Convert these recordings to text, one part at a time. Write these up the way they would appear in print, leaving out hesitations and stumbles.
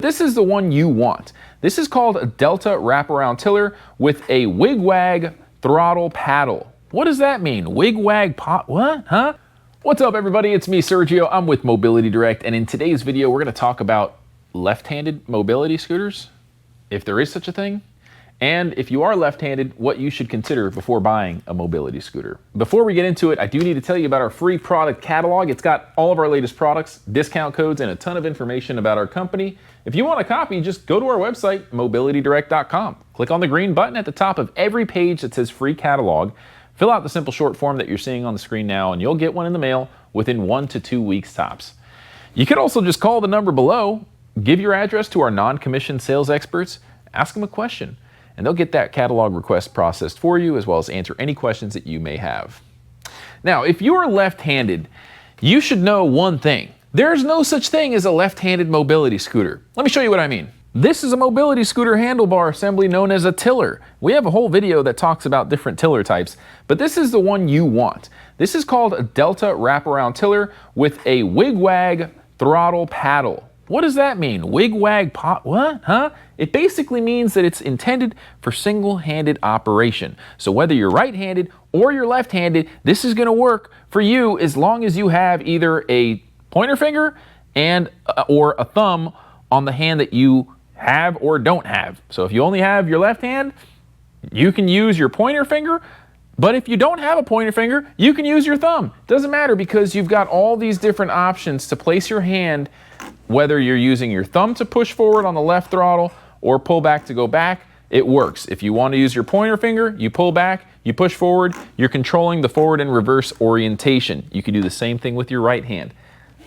This is the one you want. This is called a Delta wraparound tiller with a wig-wag throttle paddle. What does that mean? Wig-wag pot? What? Huh? What's up, everybody? It's me, Sergio. I'm with Mobility Direct, and in today's video, we're going to talk about left-handed mobility scooters, if there is such a thing, and if you are left-handed, what you should consider before buying a mobility scooter. Before we get into it, I do need to tell you about our free product catalog. It's got all of our latest products, discount codes, and a ton of information about our company. If you want a copy, just go to our website, mobilitydirect.com. Click on the green button at the top of every page that says free catalog. Fill out the simple short form that you're seeing on the screen now, and you'll get one in the mail within 1 to 2 weeks tops. You could also just call the number below, give your address to our non-commissioned sales experts, ask them a question, and they'll get that catalog request processed for you, as well as answer any questions that you may have. Now, if you are left-handed, you should know one thing. There's no such thing as a left-handed mobility scooter. Let me show you what I mean. This is a mobility scooter handlebar assembly known as a tiller. We have a whole video that talks about different tiller types, but this is the one you want. This is called a Delta wraparound tiller with a wig-wag throttle paddle. What does that mean? Wig-wag pot? What? Huh? It basically means that it's intended for single-handed operation. So whether you're right-handed or you're left-handed, this is going to work for you as long as you have either a pointer finger and or a thumb on the hand that you have or don't have. So if you only have your left hand, you can use your pointer finger. But if you don't have a pointer finger, you can use your thumb. Doesn't matter, because you've got all these different options to place your hand, whether you're using your thumb to push forward on the left throttle or pull back to go back. It works. If you want to use your pointer finger, you pull back, you push forward, you're controlling the forward and reverse orientation. You can do the same thing with your right hand.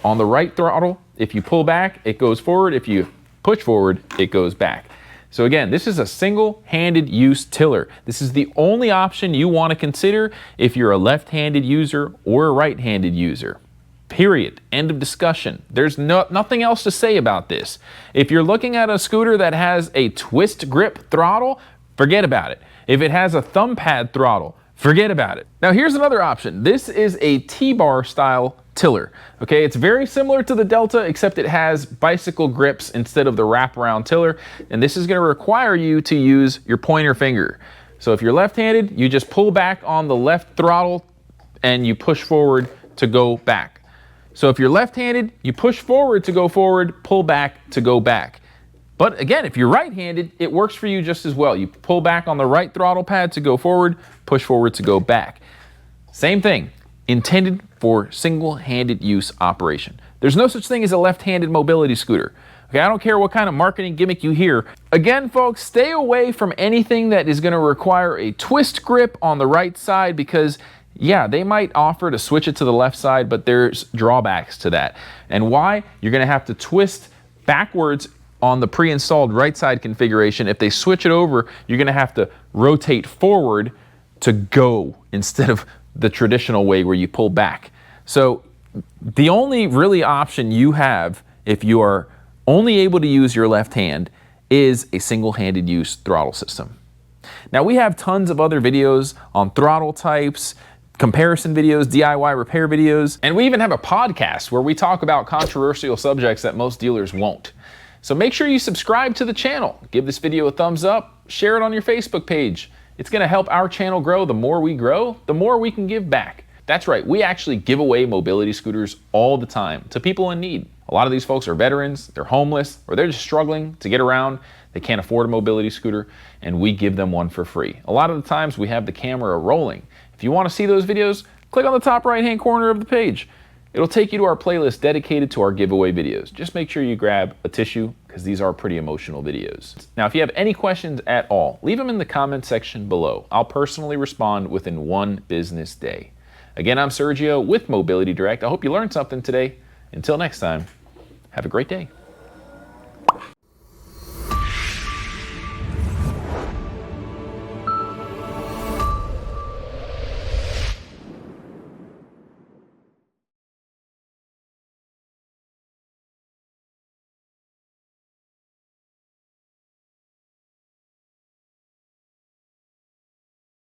On the right throttle, if you pull back, it goes forward. If you push forward, it goes back. So again, this is a single-handed use tiller. This is the only option you want to consider if you're a left-handed user or a right-handed user. Period. End of discussion. There's nothing else to say about this. If you're looking at a scooter that has a twist grip throttle, forget about it. If it has a thumb pad throttle, forget about it. Now here's another option. This is a T-bar style tiller. Okay, it's very similar to the Delta, except it has bicycle grips instead of the wraparound tiller, and this is going to require you to use your pointer finger. So if you're left-handed, you just pull back on the left throttle and you push forward to go back. So if you're left-handed, you push forward to go forward, pull back to go back. But again, if you're right-handed, it works for you just as well. You pull back on the right throttle pad to go forward, push forward to go back. Same thing, intended for single-handed use operation. There's no such thing as a left-handed mobility scooter. Okay, I don't care what kind of marketing gimmick you hear. Again, folks, stay away from anything that is going to require a twist grip on the right side, because yeah, they might offer to switch it to the left side, but there's drawbacks to that. And why? You're going to have to twist backwards on the pre-installed right side configuration. If they switch it over, you're going to have to rotate forward to go instead of the traditional way where you pull back. So the only really option you have if you are only able to use your left hand is a single-handed use throttle system. Now we have tons of other videos on throttle types, comparison videos, DIY repair videos, and we even have a podcast where we talk about controversial subjects that most dealers won't. So make sure you subscribe to the channel, give this video a thumbs up, share it on your Facebook page. It's going to help our channel grow. The more we grow, the more we can give back. That's right, we actually give away mobility scooters all the time to people in need. A lot of these folks are veterans, they're homeless, or they're just struggling to get around. They can't afford a mobility scooter, and we give them one for free. A lot of the times we have the camera rolling. If you want to see those videos, click on the top right-hand corner of the page. It'll take you to our playlist dedicated to our giveaway videos. Just make sure you grab a tissue, because these are pretty emotional videos. Now, if you have any questions at all, leave them in the comment section below. I'll personally respond within 1 business day. Again, I'm Sergio with Mobility Direct. I hope you learned something today. Until next time, have a great day.